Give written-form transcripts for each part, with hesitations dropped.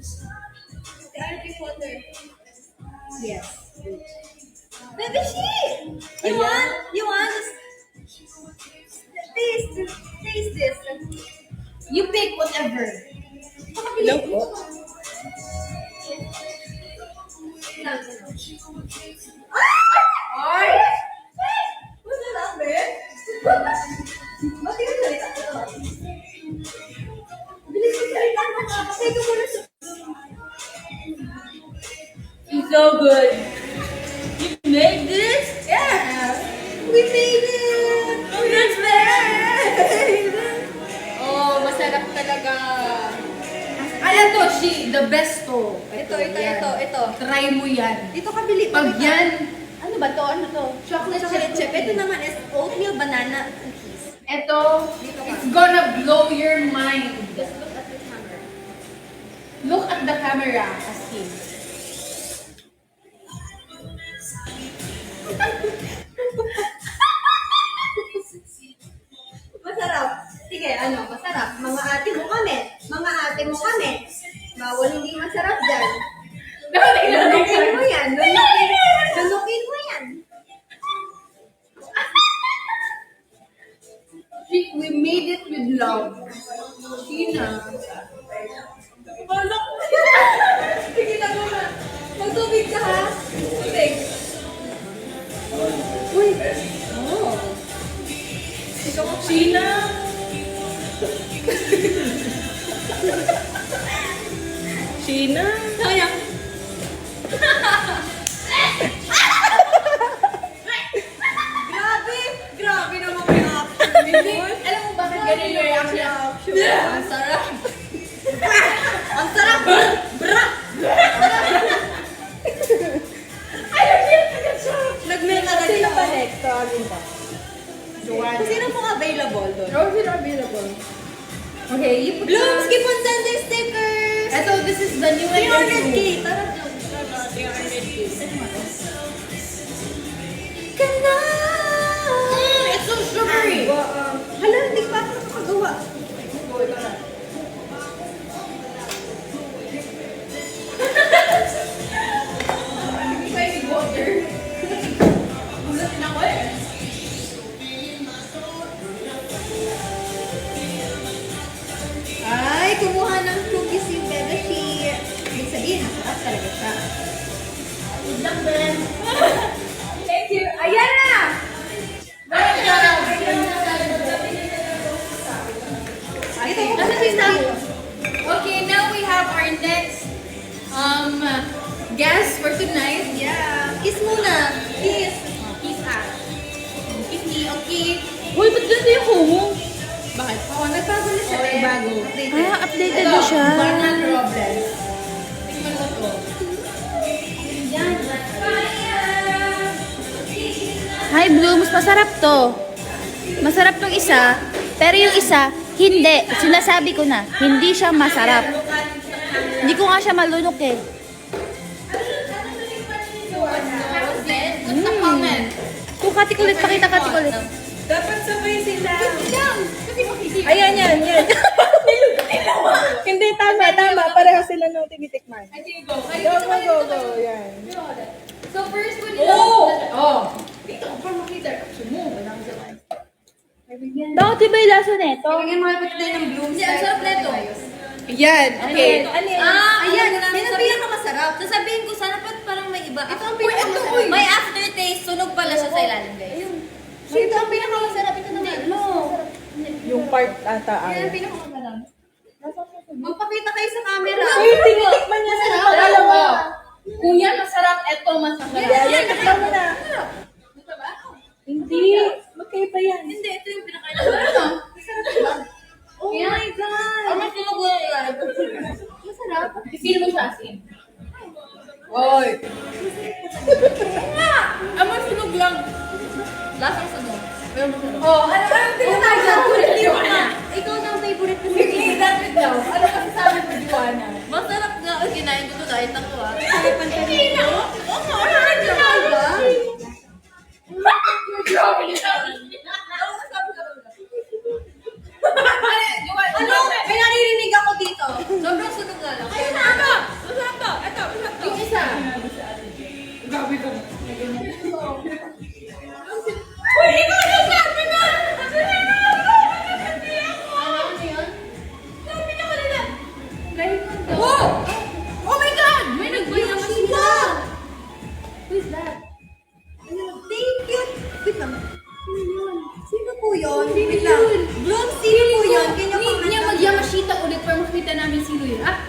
The Arabic water. Yes. Baby shit! You want? You want? Taste this. You pick whatever. Hello po. Ay! What's that number? Ba't yung salita ko? Bilis yung salita ko nga. Kasi ko muna sa... It's so good. You made this? Yeah! We made it! That's made! Oh, masarap talaga. Ayan to, the best to. Ito. Try mo yan. Dito ka bili. Pag yan, Ano ba to? Ano to? Chocolate chip. Ito naman is oatmeal banana cookies. ito, it's gonna blow your mind. Just look at this hammer. Look at the camera, Askin. Masarap. Sige, masarap. Mga ate mo kami. Bawal hindi masarap dyan. Lunukin mo yan. Lunukin mo yan. We made it with love. Sina? Balak. Sige na muna. Magtubig ka ha. Tubig. Uy. Oh. Sina? Sina? Sayang. Grabe naman yung action. Hindi. Alam mo bakit ganun yung reaction? Ang sarap. Ang sarap. Bra. Nag-melt agad Sino ako. ba next? Tawagin ba? Joanna. Sino pong available doon? Rose available. Okay, you put Blooms, keep on sending stickers. Ito, this is the new 300k. Tara, Blooms. Kana! It's so sugary. Hala, hindi pa ako nakakagawa. Ay, kumuha ng cookies si Bebeshi. Ibig sabihin, masarap talaga siya. Thank you. Ayan na! Ay, ito ko kasi Okay, now we have our next guest for tonight. Yeah. Kiss muna. Kiss. Kiss us. Kiss me, okay? Uy, ba't ganito yung kumo? Bakit? Oo, nagbago na siya. Nagbago. Updated. Updated na siya. Banana problem. Tingnan mo to. Yan. Hi, Blooms. Masarap to. Masarap tong isa. Pero yung isa, hindi. Sinasabi ko na, hindi siya masarap. Hindi ko nga siya malunok eh. What's the comment? Kung katikulit, pakita katikulit. Dapat sabay sila. Kasi makikita. Ayan, yan. Hindi, tama. Pareho sila nung tinitikman. I think go. Go. Yan. So first one is... Oh! Dito, para makita. Sumo. Walang sabay. Bakit iba yung lasa neto? Tingin mo kapit din ng blooms. Hindi, ang sarap nito. Yan, okay. Ano yan? Ayan, yan ang pinakamasarap. Sasabihin ko, sana ba't parang may iba? Ito ang pinakamasarap. May aftertaste. Sunog pala siya sa ilalim, guys. Ito ang pinakamasarap. Ito naman. No. Yung part ata Yan ang ay. pinakamasarap. Magpakita kayo sa camera. Uy, tinitikman niya sa pangalawa. Kung yan masarap, eto masarap. Yan, tikman mo na. Ito ba? Hindi. Magkaiba yan. Hindi, ito yung pinakamasarap. Oh my God! Ang mas tinugol yan. Masarap. Isin mo siya, asin. Oy! Ang mas sunog lang. Lasang sunog. Oh, ano Favorite mo na. Ikaw na ang favorite ko. Sige, that's daw. Ano kasi sabi mo, Joanna? Masarap nga. Kinain ko to kahit ako ah. Hindi na. Oo nga, ano ba? Grabe niya. Ano? May naririnig ako dito. Sobrang sunog nga lang. Ayun na, ano?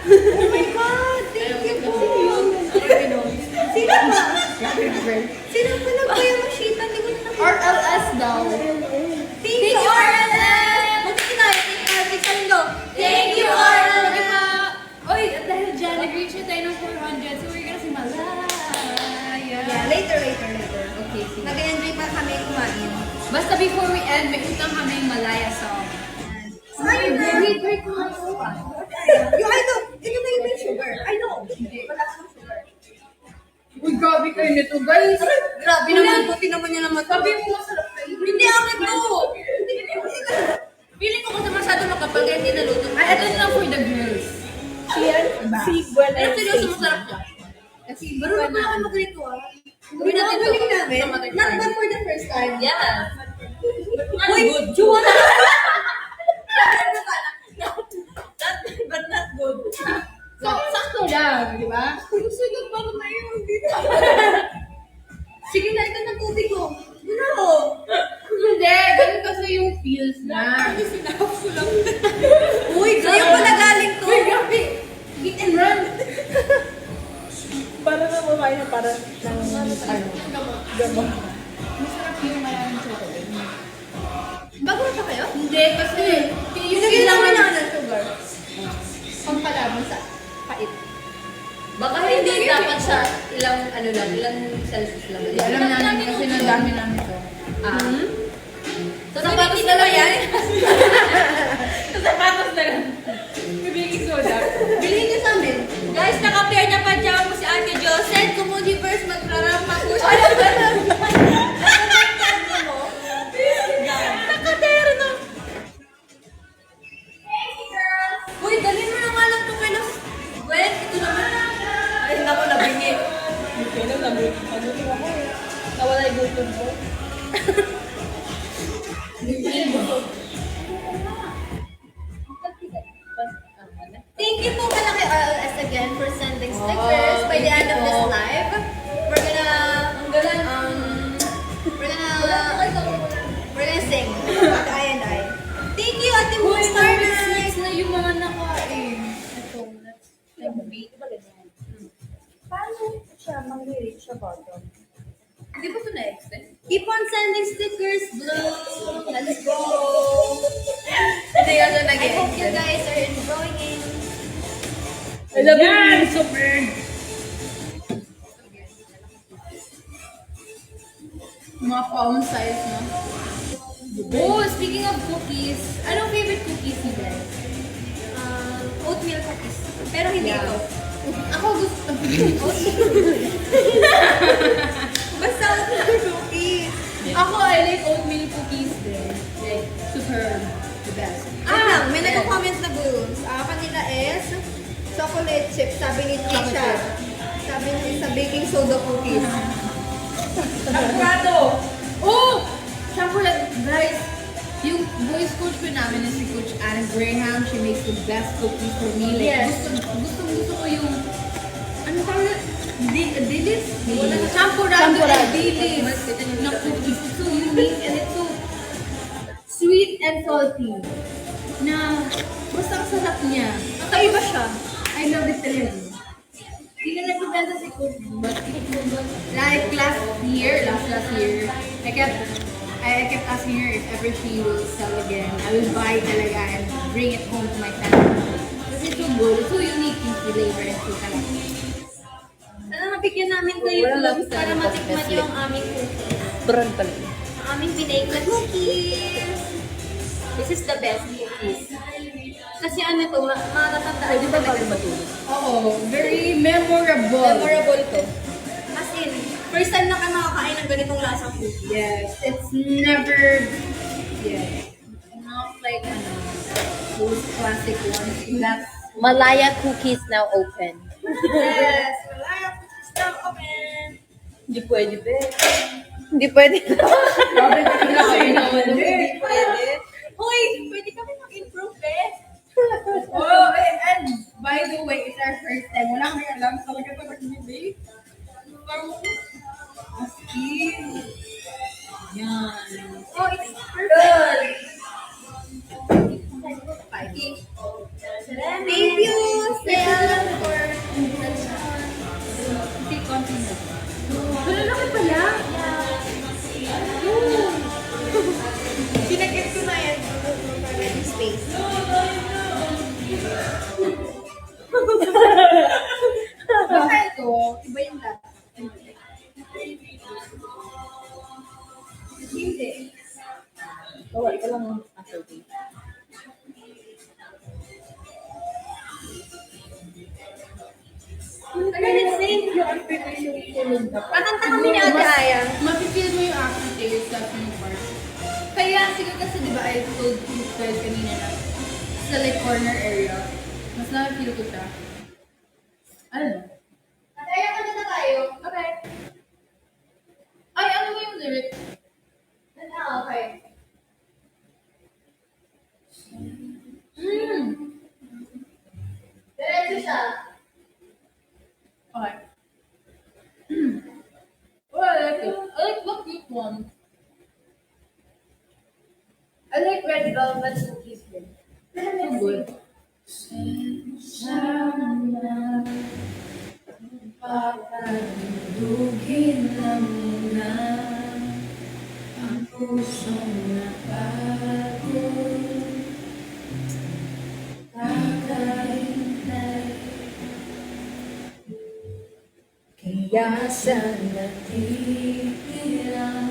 Oh my God! Thank you po! Sino ba? Sino ba nagpayamashita? Hindi ko na RLS daw. Thank you, RLS! Magkita tayo. Thank you, Thank you, RLS! Oy, at dahil dyan, nag-reach na tayo ng 400, so we're gonna si Malaya. Yeah, later. Okay, sige. Nag-enjoy pa kami kumain. Basta before we end, may utang kami Malaya song. Ayun na. Wait, kumain mo pa. Yung I know. Ito na yung sugar. I know. Wala akong sugar. Uy, grabe kayo nito, guys. Grabe naman. Puti naman niya naman. Sabi mo masarap kayo. Hindi akin to. Feeling ko kasi masyado makapal kaya hindi naluto. Ay, ito na lang for the girls. Si Gwen Pero and seryoso Stacy. masarap siya. Kasi Marunong na ako mag-rito ah. Gawin natin to. Not for the first time. Yeah. Uy, Juwan na. Not bad, but not good. So, sakto lang, di ba? Sunog pa naman yun dito. Sige na, ito ng tubig ko. No! Hindi, ganun kasi yung feels na. Sinahap ko lang. Uy, sa'yo pala galing to. Uy, grabe. Hit and run. Para na mamain na para ng gamot. Masarap yung maraming chocolate. Bago na pa kayo? Hindi, kasi yung Sige na kailangan naman ng sugar. pampalaban sa pait. Baka hindi dapat siya ilang Celsius lang. Alam namin kasi nadami namin to. So, sapatos na lang yan? Sa sapatos na lang. May baking soda. Bilhin niyo sa amin. Guys, naka-pair na pajama mo si Ate Josette. Kumudiverse, magkarampak mo siya. Nakaterno. Uy, dalhin mo na nga lang ito kay Los. Gwen, ito naman. Ay, naku, nabingi. Okay na, nagutom ako eh. Nawala yung gutom ko. Thank you po pala kay RLS again for sending stickers. By the end of this live, we're gonna sing. I and I. Thank you, Ate Moon Next na yung mga nakain. Ito, let's bake. Paano siya mang-reach sa bottom? Hindi ba ito na-extend? Keep on sending stickers, Blue. Let's go. Hindi ka ito I hope you guys are enjoying. I love you. Yan! Super! Mga palm size, no? Oh, speaking of cookies, anong favorite cookies ni guys? Oatmeal cookies. Pero hindi Yeah. ito. Ako gusto. Basta oatmeal cookies. Ako, I like oatmeal cookies din. Like, super the best. May nag-comment na Blue. Kanila is chocolate chip. Sabi ni Tisha. Sabi niya sa baking soda cookies. Avocado! Oh! Chocolate, guys. Yung voice coach ko namin is si Coach Anne Graham. She makes the best cookies for me. Like, Yes. gusto ko yung, ano tawag? Dilis? Champurado Champurado and and dilis na cookies. It's so unique and it's so sweet and salty. Na, basta ang sarap niya. Kakaiba siya. I love it talaga. Hindi na nagbibenta si Coach, but like last year, I kept asking her if ever she will sell again. I will buy talaga and bring it home to my family. Kasi it's so good, it's so unique yung flavor and so talaga. Sana mabigyan namin kayo Blue para matikman niyo ang aming cookies. Brand pala. Ang aming binake na cookies. This is the best cookies. Kasi ano to, matatandaan Pwede ba talaga. bago matulog? Oo, very memorable. Memorable to. As in, first time na kayo makakain ng ganitong lasang cookies. Yes, it's never, not like those classic ones. That's Malaya cookies now open. Yes, Malaya cookies now open. Hindi pwede, be. Hindi pwede. grabe ka na kayo naman. Hindi pwede. Hoy, pwede kami mag-improve eh. Oh, and by the way, it's our first time. Wala kami alam talaga ito mag-debate. Askin. Yan. Oh, it's perfect. Thank you, Sel. Ano let's sing? Yung aftertaste yung sunog na pa. Kakanta kami ni Ate Aya. Mapipil mo yung aftertaste sa theme park. Kaya siguro kasi di ba I told you guys kanina na sa like corner area, mas na-feel ko siya. Ano? Ate Aya, kanta na tayo. Okay. Ay, ano ba yung lyric? Okay. Diretso siya. Okay. Oh, I like it. I like the cute one. I like Red Velvet Cookies. So good. Papalugin na muna ang pusong napagod. Kakahintay, kaya sa natitirang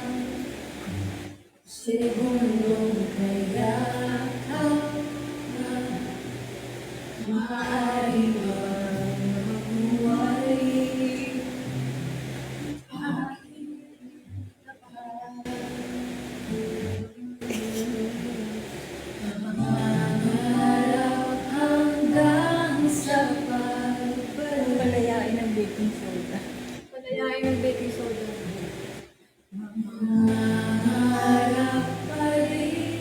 segundong kaya ka maaari bang mabuhay? Mangarap hanggang sa pagbalik. Palayain ng baking soda. Palayain ng baking soda. Mangarap pa rin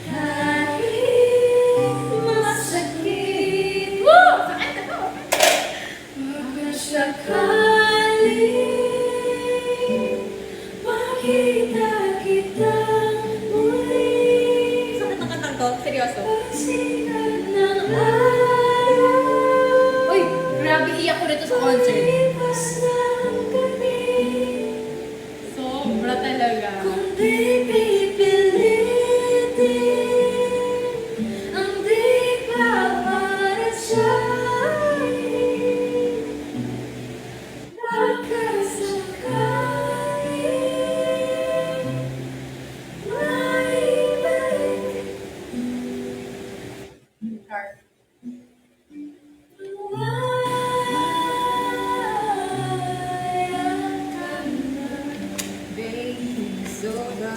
kahit masakit. Saan ka to? Baka sakaling makita kitang muli. Sakit ng kantang to? Seryoso? Pagsikat ng araw, Uy, grabe iyak ko dito sa concert. lipas ng gabi. Sobra talaga. Kung di pipilitin ang di ka para sa'kin, baka sakaling maibalik Heart. baking soda.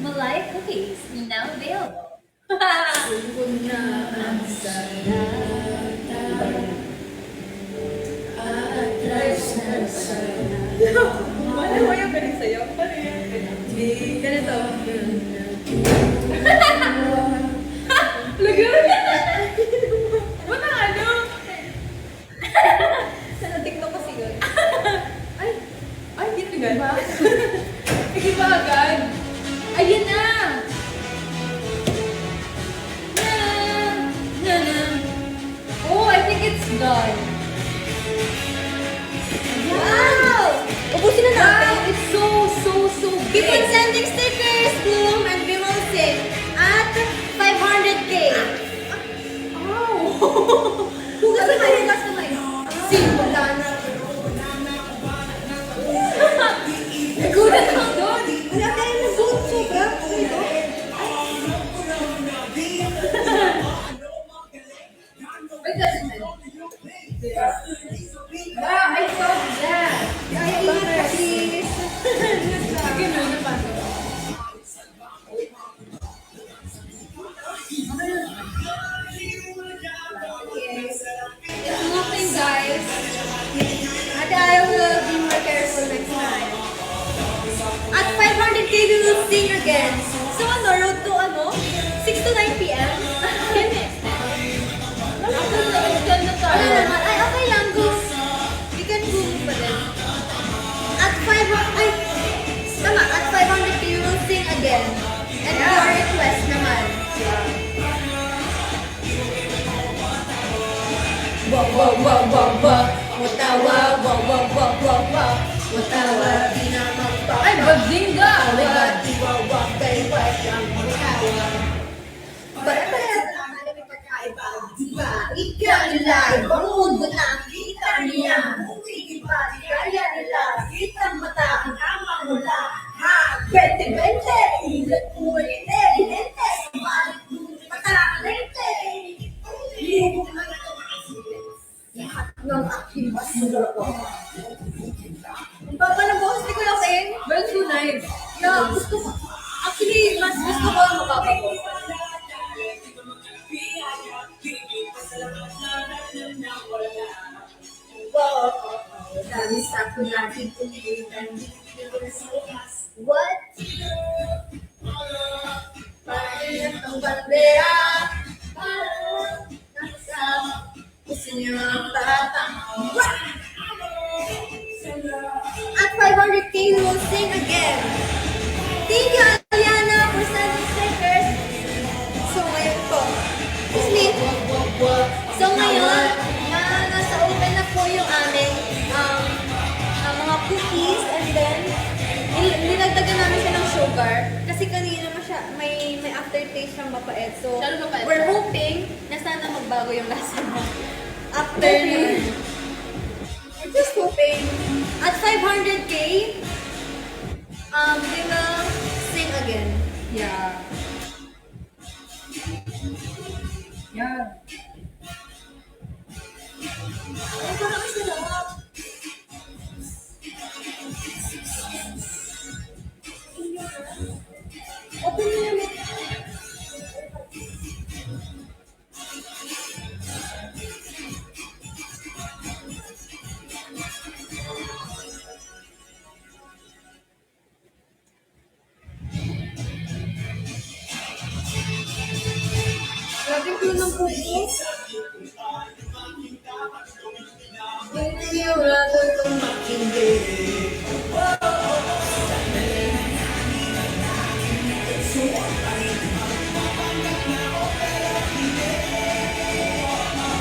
Malay Cookies. Now available. Una ang salata, atras na sana. Ano mo yung galing sa'yo? Ano yan? Ganito. Wala ano? Sa TikTok kasi yun. Ay, hindi ba? Sige ba agad? Ayun na! Oh, I think it's done. Wow! Ubusin na natin. Wow, it's so Keep on big. sending stickers, Bloom, and we will sing at 500k. Wow! Hugas kamay, hugas kamay. Simula na. Nagulat ako doon. Wala tayo na zoom, sobra. Wait, that's it. Wow, I saw that. Ay, ingat ka, please. Sige mo, napasok. It's nothing, guys. Ate, I will be more careful next time. At 500k, we will sing again. So, road to 6 to 9 p.m. Ako na, extend na tayo. Ano naman? Ay, okay lang. Go. We can go pa din. At 500k, we will sing again. And your request naman. Watawa, watawa, di na magpa. Ay, bazinga! Ikaw nila, ibang mundo na kita niya. Hindi pa, kaya nila, kita mata, ang amang mula. Ha, 2020, ilat mo gusto ko, actually, mas gusto ko yung mababago. Wow, dami sa ako natin what? Paingat ang bandera nasa gusto niyo ang tatang. At 500k, we will sing again. Thank you, Aliana, for sending stickers. So, ngayon po. Excuse me. So, ngayon, nasa open na po yung aming mga cookies. And then, nilagdagan namin siya ng sugar. Kasi kanina may aftertaste siyang mapait. So, Masyado mapait. we're hoping na sana magbago yung lasa mo. After yun. We're just hoping. At 500k, we will sing again. Yeah. Yeah. Ay, parang ang sarap. Open mo naman. Grabe ko ng pupo. Hindi yung rato itong makindi.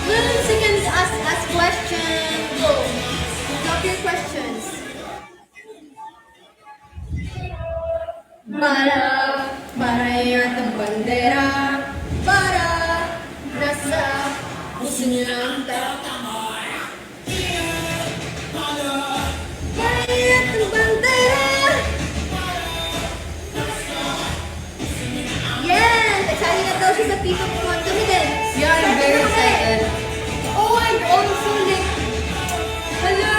Please, you can ask questions. Go. Drop your questions. Para yan ang bandera. Para nasa puso niyo ang tatama. Para yan ang bandera. Yes! Excited na daw siya sa Tito Puman. Kami din. Yeah, I'm very excited. Oh, and also like, Hala!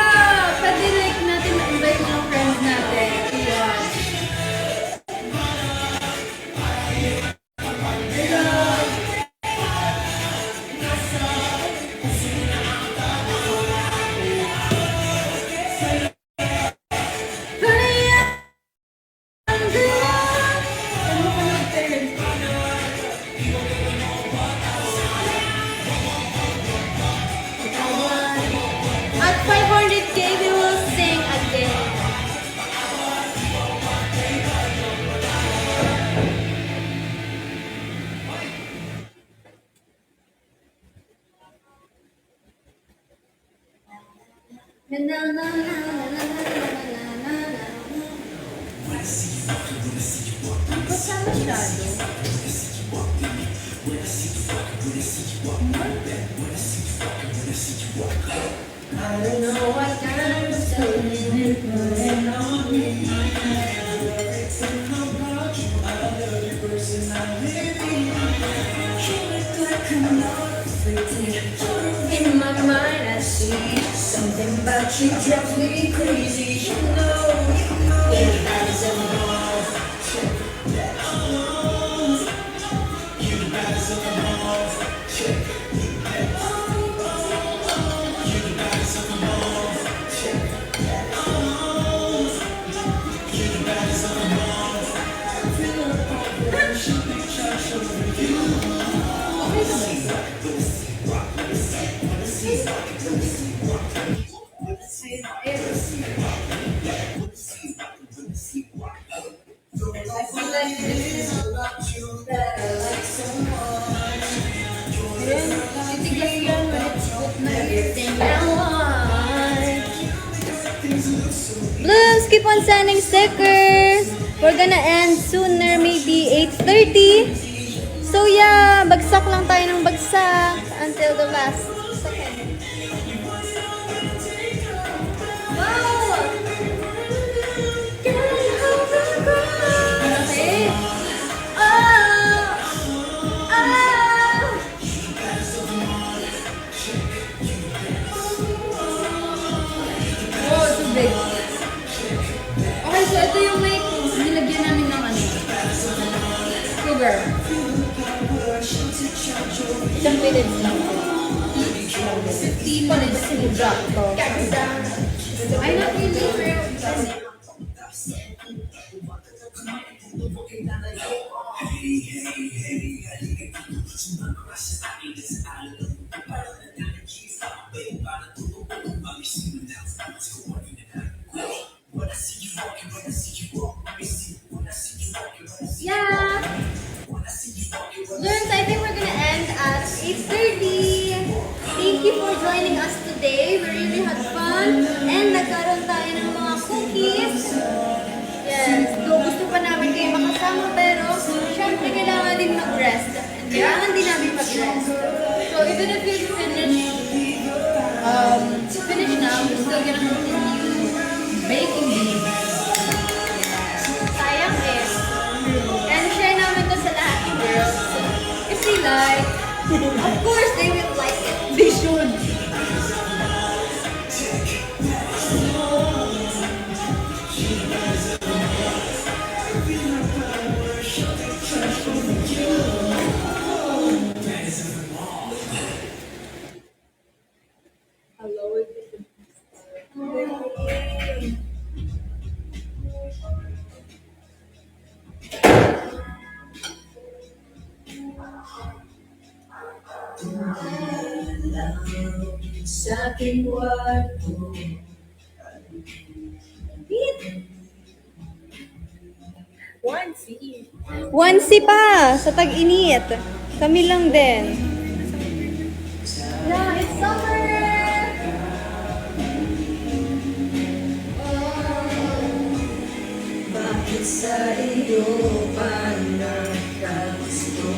Pwede like natin ma-invite mga friends natin to watch. para yan ang bandera. Ano ka mag-parents? At 500k, we will sing again. Na na na na na na na na na. Basta masyado. I don't know what kind of stone you're putting on me. In my mind I see something about you drives me crazy. You know, it has evolved. Blooms, keep on sending stickers. We're gonna end sooner, maybe 8:30. So yeah, bagsak lang tayo ng bagsak until the last second. Wow! Okay. Oh, so big. Okay, so ito yung may nilagyan sugar. Isang minutes lang. 15 minutes to drop to. I'm not really sure. Yeah. Learns, I think we're gonna end at 8:30. Thank you for joining us today. We really had fun. And nagkaroon tayo ng mga cookies. Yes. Though gusto pa namin kayo makasama, pero syempre kailangan din mag-rest. And kailangan din namin mag-rest. So even if you finish now, we're still gonna continue baking these. Sayang eh. And share namin to sa lahat ng girls. If they like, of course they will like it. They should. Sa aking kwarto. Onesie. Onesie pa sa tag-init. Kami lang din. Yeah, it's summer! Bakit sa iyo pa nagkagusto?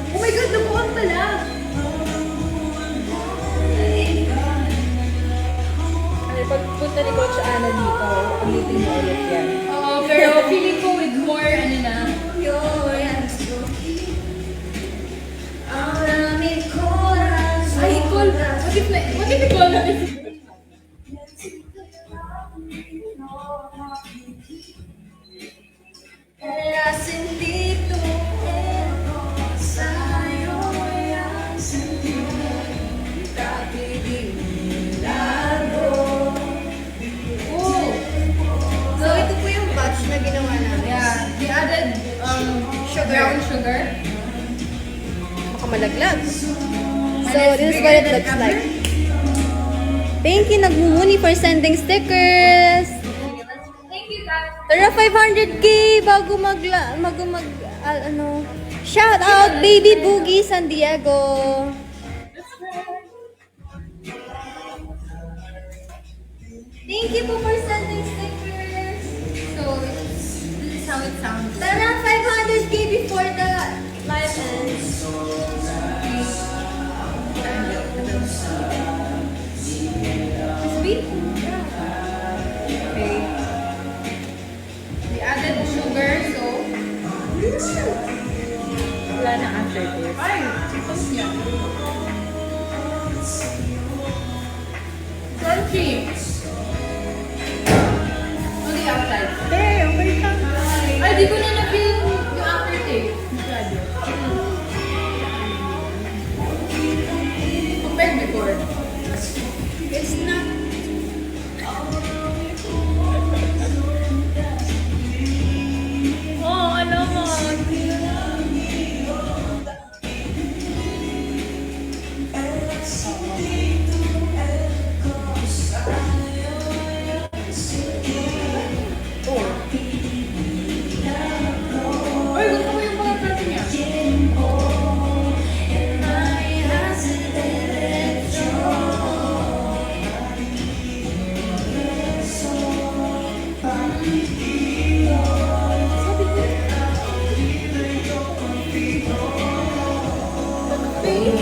Oh my God, nabuhan pala! Ay, pagpunta ni Coach Ana dito, ulitin mo ulit yan. Oo, pero feeling ko with more, ano na. Yo, yan. Ang aming corazon. Ay, call. What if we call natin si Eras sentito sa'yo ang sentiment kapigilago. Oh, So, ito po yung batch na ginawa namin. yeah. We added brown sugar. Baka malaglag. So, this is what it looks like. Thank you, Nagmumuni, for sending stickers. Thank you, guys. Tara, 500k bago shout out Baby Boogie San Diego. Thank you po for sending stickers. So, this is how it sounds. Tara, 500k before the live ends. Sweet? Okay. We added sugar, so... Wala na aftertaste. Ay, ipos niya. Crunchy. On the outside. Eh, okay lang. Ay, di ko na na-feel yung aftertaste. Masyado. Compared before. It's not. Oh, ano mo? Ay, gusto ko yung mga crunchy niya.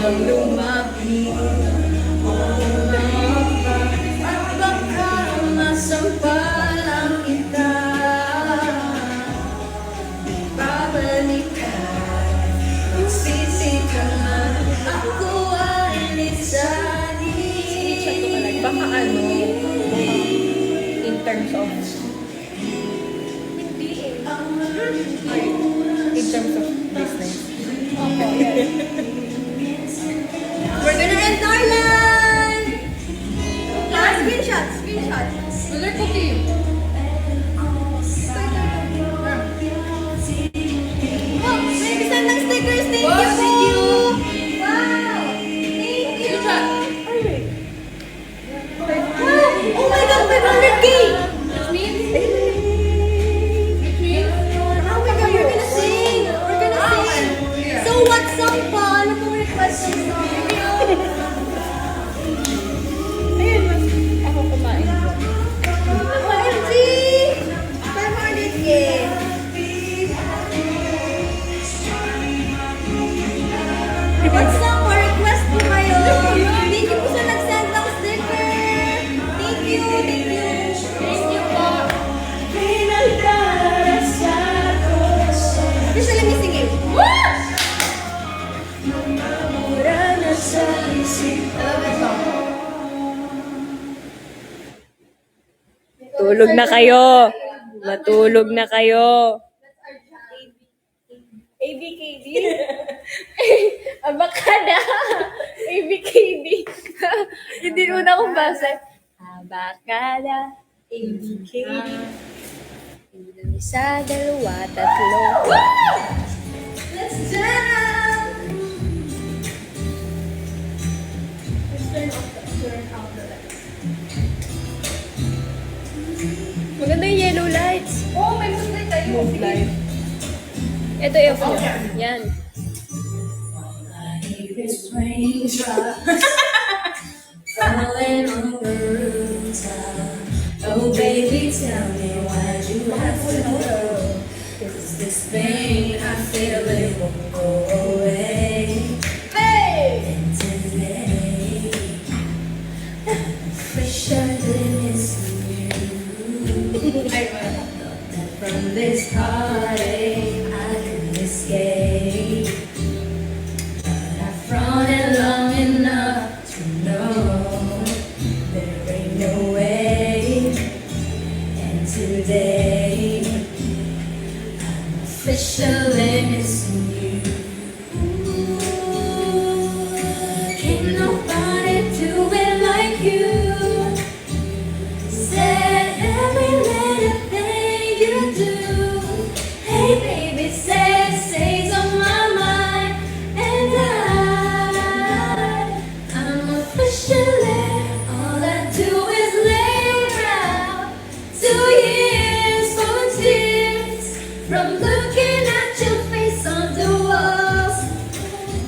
Lumapit at baka masampalang kita. Babalik ka, magsisi ka man, ako ay lisanin. Baka ano, in terms of In terms of business. We're gonna end our live! Screenshot, screenshot. Mother cookie. Oh, may isa ng stickers. Thank you Wow, po. thank you. Wow. Thank you. Screenshot. Wow. Oh my God, 500K. Which means? Which means? Oh my God, we're gonna sing. We're gonna sing. Yeah. So what song pa? Ano pong request ng song? Ayun, mas ako kumain. OMG! 500K. What song or request po kayo? Thank you po sa nag-send ng sticker. Thank you, thank you. Thank you po. Just let me sing it. Tulog na kayo. Matulog na kayo. ABKD? Abakada. ABKD. Hindi una kong basa. Abakada. ABKD. Ilang isa, dalawa, tatlo. Let's jam! Maganda yung yellow lights. Oh, may moonlight tayo. Move life. Ito yung off nyo. Yan. Falling on the rooftop. Oh, baby, tell me why'd you have to go? 'Cause this pain I feel it won't go away. Hey! And today, I'm fresher than missing you. From this heartache, I can escape. But I've fronted long enough to know there ain't no way. And today, I'm officially missing you. Can't nobody do it like you. Said every little thing you do. Hey baby, say it stays on my mind. And I'm officially, all I do is lay around. 2 years full of tears from looking at your face on the walls.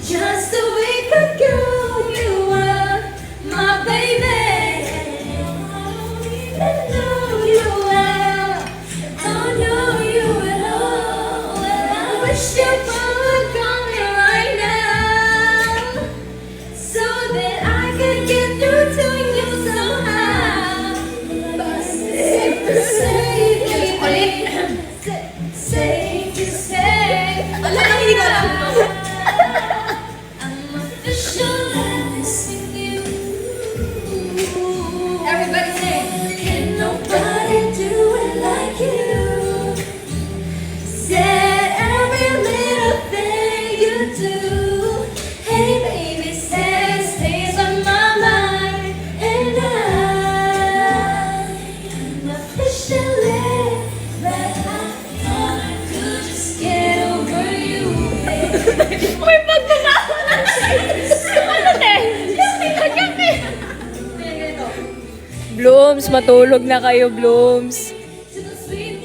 Just a week ago, you were my baby. I don't know you well, don't know you at all. Well, I wish you would call me right now, so that I could get through to you somehow. But safe to say, safe to say, I'm officially missing you. Everybody sing. Can nobody do it like you? Said every little thing you do. Hey baby, said stays on my mind. And I'm officially that I thought I could just get over you, baby. May pagkakao na ano te? Gabi. Blooms, matulog na kayo, Blooms.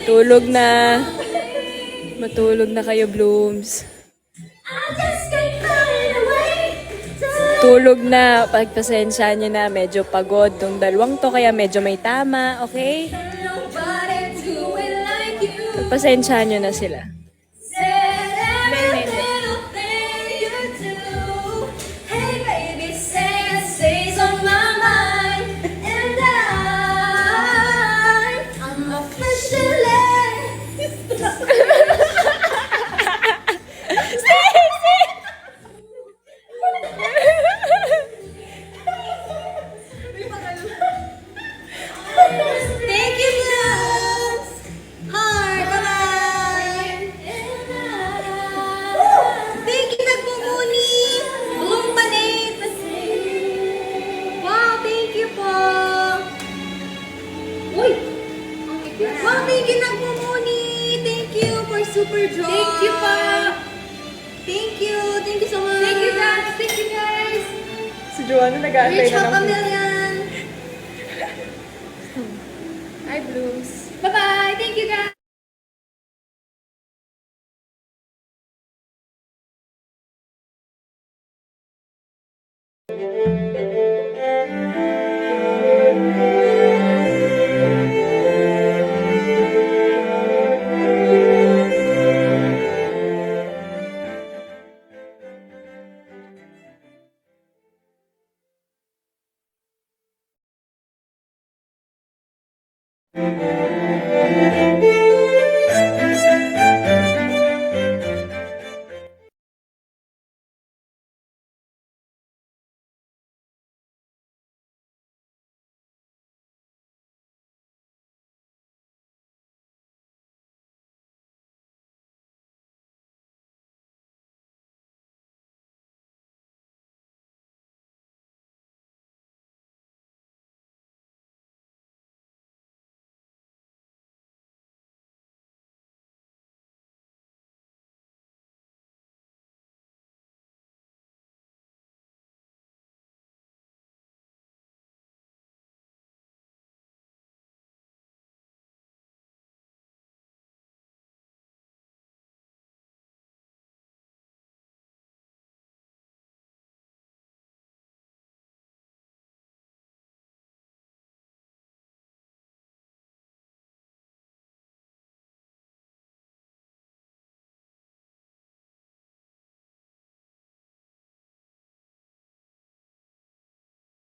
Tulog na. Matulog na kayo, Blooms. I just can't find a way to Tulog na. Pagpasensya niyo na. Medyo pagod tong dalawang to, kaya medyo may tama, okay? nobody do it like you. Pagpasensya niyo na sila. Said every little thing you do. Hey baby, say it stays on my mind. And I'm officially Thank you, Blooms! Heart, bye-bye! Super Joy. Thank you pa! Thank you. Thank you so much. Thank you guys! Thank you guys! Si Joanna nag-aantay Reach na half a ng million. Hi, Blooms. Bye-bye! Thank you guys!